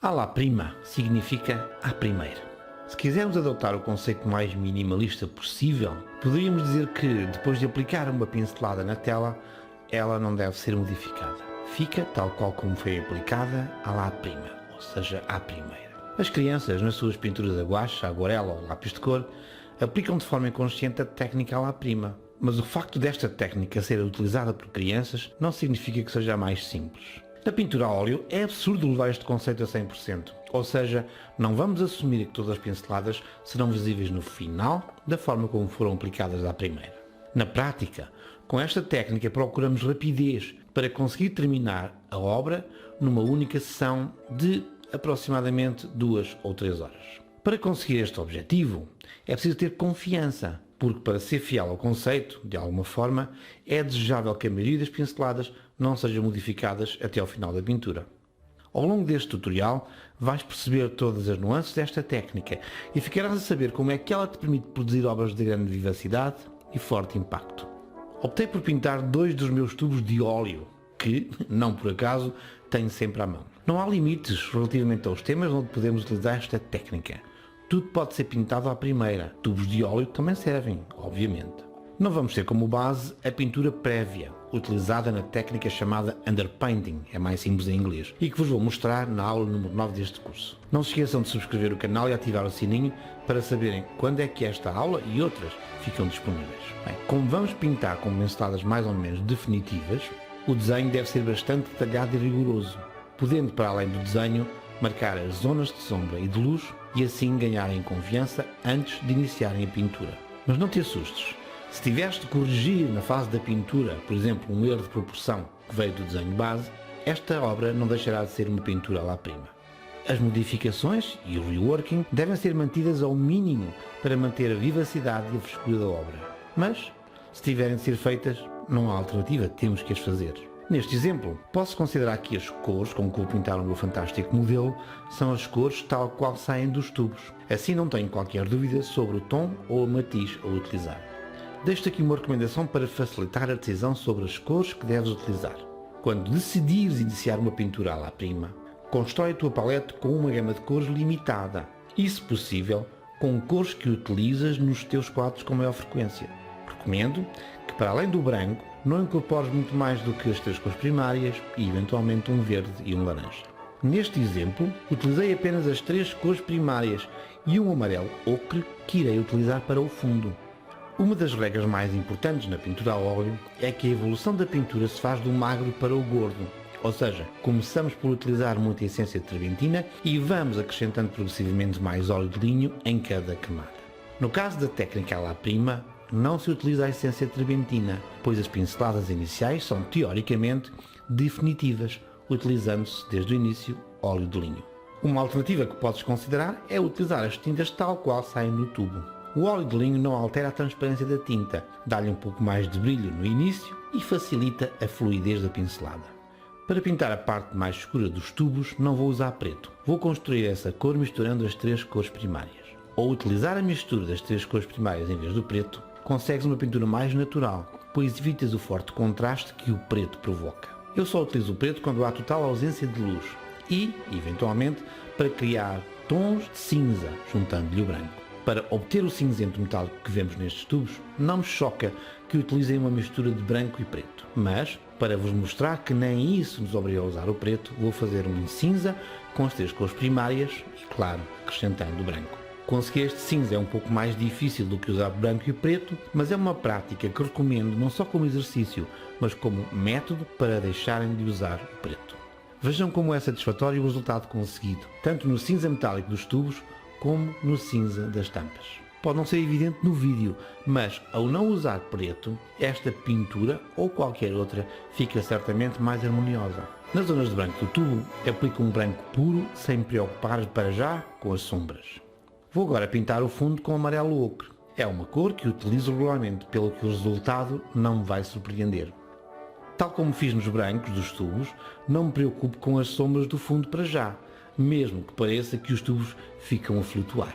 À la prima significa à primeira. Se quisermos adotar o conceito mais minimalista possível, poderíamos dizer que, depois de aplicar uma pincelada na tela, ela não deve ser modificada. Fica tal qual como foi aplicada à la prima, ou seja, à primeira. As crianças, nas suas pinturas a guache, a aguarela ou lápis de cor, aplicam de forma inconsciente a técnica à la prima. Mas o facto desta técnica ser utilizada por crianças não significa que seja a mais simples. Na pintura a óleo é absurdo levar este conceito a 100%, ou seja, não vamos assumir que todas as pinceladas serão visíveis no final da forma como foram aplicadas à primeira. Na prática, com esta técnica procuramos rapidez para conseguir terminar a obra numa única sessão de aproximadamente 2 ou 3 horas. Para conseguir este objetivo, é preciso ter confiança, porque para ser fiel ao conceito, de alguma forma, é desejável que a maioria das pinceladas não sejam modificadas até ao final da pintura. Ao longo deste tutorial, vais perceber todas as nuances desta técnica e ficarás a saber como é que ela te permite produzir obras de grande vivacidade e forte impacto. Optei por pintar 2 dos meus tubos de óleo, que, não por acaso, tenho sempre à mão. Não há limites relativamente aos temas onde podemos utilizar esta técnica. Tudo pode ser pintado à primeira. Tubos de óleo também servem, obviamente. Não vamos ter como base a pintura prévia, utilizada na técnica chamada underpainting, é mais simples em inglês, e que vos vou mostrar na aula número 9 deste curso. Não se esqueçam de subscrever o canal e ativar o sininho para saberem quando é que esta aula e outras ficam disponíveis. Bem, como vamos pintar com pinceladas mais ou menos definitivas, o desenho deve ser bastante detalhado e rigoroso, podendo, para além do desenho, marcar as zonas de sombra e de luz e assim ganharem confiança antes de iniciarem a pintura. Mas não te assustes. Se tiveres de corrigir na fase da pintura, por exemplo, um erro de proporção que veio do desenho base, esta obra não deixará de ser uma pintura à la prima. As modificações e o reworking devem ser mantidas ao mínimo para manter a vivacidade e a frescura da obra. Mas, se tiverem de ser feitas, não há alternativa, temos que as fazer. Neste exemplo, posso considerar que as cores com que vou pintar o meu fantástico modelo são as cores tal qual saem dos tubos. Assim não tenho qualquer dúvida sobre o tom ou o matiz a utilizar. Deixo-te aqui uma recomendação para facilitar a decisão sobre as cores que deves utilizar. Quando decidires iniciar uma pintura à la prima, constrói a tua palete com uma gama de cores limitada e, se possível, com cores que utilizas nos teus quadros com maior frequência. Recomendo que, para além do branco, não incorpores muito mais do que as 3 cores primárias e, eventualmente, um verde e um laranja. Neste exemplo, utilizei apenas as 3 cores primárias e um amarelo ocre que irei utilizar para o fundo. Uma das regras mais importantes na pintura a óleo é que a evolução da pintura se faz do magro para o gordo, ou seja, começamos por utilizar muita essência de trebentina e vamos acrescentando progressivamente mais óleo de linho em cada camada. No caso da técnica à la prima, não se utiliza a essência de trebentina, pois as pinceladas iniciais são teoricamente definitivas, utilizando-se desde o início óleo de linho. Uma alternativa que podes considerar é utilizar as tintas tal qual saem no tubo. O óleo de linho não altera a transparência da tinta, dá-lhe um pouco mais de brilho no início e facilita a fluidez da pincelada. Para pintar a parte mais escura dos tubos não vou usar preto, vou construir essa cor misturando as 3 cores primárias. Ao utilizar a mistura das 3 cores primárias em vez do preto, consegues uma pintura mais natural, pois evitas o forte contraste que o preto provoca. Eu só utilizo o preto quando há total ausência de luz e, eventualmente, para criar tons de cinza, juntando-lhe o branco. Para obter o cinzento metálico que vemos nestes tubos, não me choca que utilizem uma mistura de branco e preto. Mas, para vos mostrar que nem isso nos obriga a usar o preto, vou fazer um cinza com as 3 cores primárias e, claro, acrescentando o branco. Conseguir este cinza é um pouco mais difícil do que usar branco e preto, mas é uma prática que recomendo não só como exercício, mas como método para deixarem de usar o preto. Vejam como é satisfatório o resultado conseguido, tanto no cinza metálico dos tubos, como no cinza das tampas. Pode não ser evidente no vídeo, mas ao não usar preto, esta pintura ou qualquer outra fica certamente mais harmoniosa. Nas zonas de branco do tubo, aplico um branco puro sem me preocupar para já com as sombras. Vou agora pintar o fundo com amarelo ocre. É uma cor que utilizo regularmente, pelo que o resultado não me vai surpreender. Tal como fiz nos brancos dos tubos, não me preocupo com as sombras do fundo para já, mesmo que pareça que os tubos ficam a flutuar.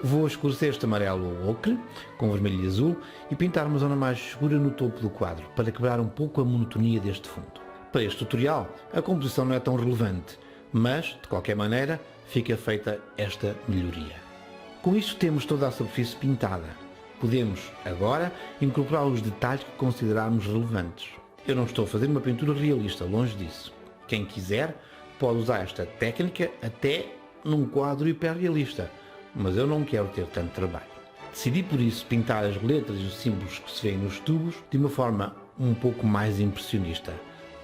Vou escurecer este amarelo ocre com vermelho e azul e pintar uma zona mais escura no topo do quadro, para quebrar um pouco a monotonia deste fundo. Para este tutorial, a composição não é tão relevante, Mas, de qualquer maneira, fica feita esta melhoria. Com isto temos toda a superfície pintada. Podemos, agora, incorporar os detalhes que considerarmos relevantes. Eu não estou a fazer uma pintura realista, longe disso. Quem quiser pode usar esta técnica até num quadro hiperrealista, mas eu não quero ter tanto trabalho. Decidi por isso pintar as letras e os símbolos que se vêem nos tubos de uma forma um pouco mais impressionista.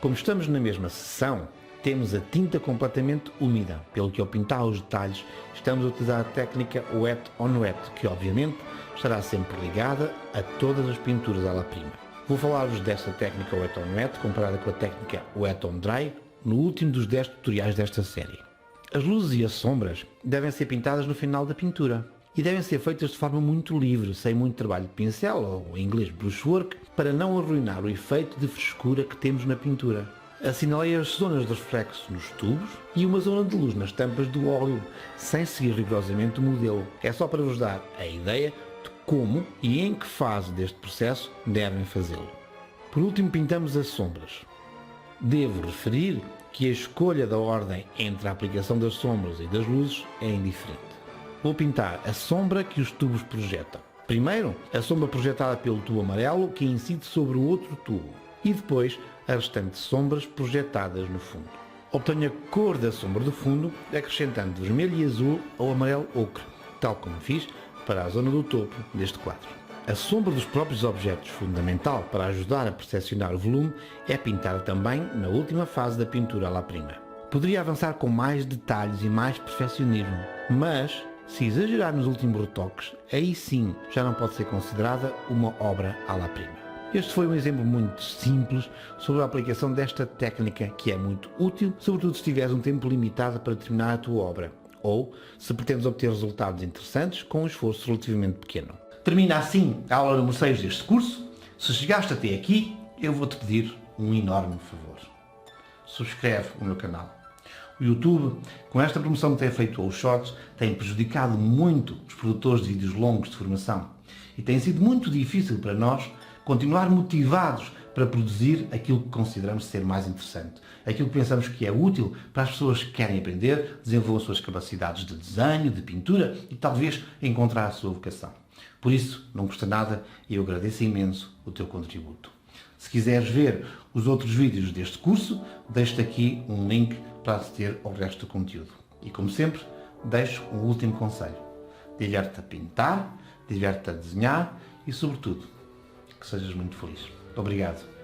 Como estamos na mesma sessão, temos a tinta completamente úmida, pelo que ao pintar os detalhes estamos a utilizar a técnica Wet on Wet, que obviamente estará sempre ligada a todas as pinturas à la prima. Vou falar-vos desta técnica Wet on Wet comparada com a técnica Wet on Dry no último dos 10 tutoriais desta série. As luzes e as sombras devem ser pintadas no final da pintura e devem ser feitas de forma muito livre, sem muito trabalho de pincel, ou em inglês brushwork, para não arruinar o efeito de frescura que temos na pintura. Assinalei as zonas de reflexo nos tubos e uma zona de luz nas tampas do óleo, sem seguir rigorosamente o modelo. É só para vos dar a ideia de como e em que fase deste processo devem fazê-lo. Por último, pintamos as sombras. Devo referir que a escolha da ordem entre a aplicação das sombras e das luzes é indiferente. Vou pintar a sombra que os tubos projetam. Primeiro, a sombra projetada pelo tubo amarelo que incide sobre o outro tubo. E depois, as restantes sombras projetadas no fundo. Obtenho a cor da sombra do fundo, acrescentando vermelho e azul ao amarelo ocre, tal como fiz para a zona do topo deste quadro. A sombra dos próprios objetos, fundamental para ajudar a percepcionar o volume, é pintada também na última fase da pintura à la prima. Poderia avançar com mais detalhes e mais perfeccionismo, mas se exagerar nos últimos retoques, aí sim já não pode ser considerada uma obra à la prima. Este foi um exemplo muito simples sobre a aplicação desta técnica, que é muito útil, sobretudo se tiveres um tempo limitado para terminar a tua obra, ou se pretendes obter resultados interessantes com um esforço relativamente pequeno. Termina assim a aula número 6 deste curso. Se chegaste até aqui, eu vou-te pedir um enorme favor. Subscreve o meu canal. O YouTube, com esta promoção de ter feito os shorts, tem prejudicado muito os produtores de vídeos longos de formação e tem sido muito difícil para nós continuar motivados para produzir aquilo que consideramos ser mais interessante, aquilo que pensamos que é útil para as pessoas que querem aprender, desenvolver as suas capacidades de desenho, de pintura e talvez encontrar a sua vocação. Por isso, não custa nada e eu agradeço imenso o teu contributo. Se quiseres ver os outros vídeos deste curso, deixo-te aqui um link para aceder ao resto do conteúdo. E como sempre, deixo um último conselho. Diverte-te a pintar, diverte-te a desenhar e, sobretudo, que sejas muito feliz. Obrigado.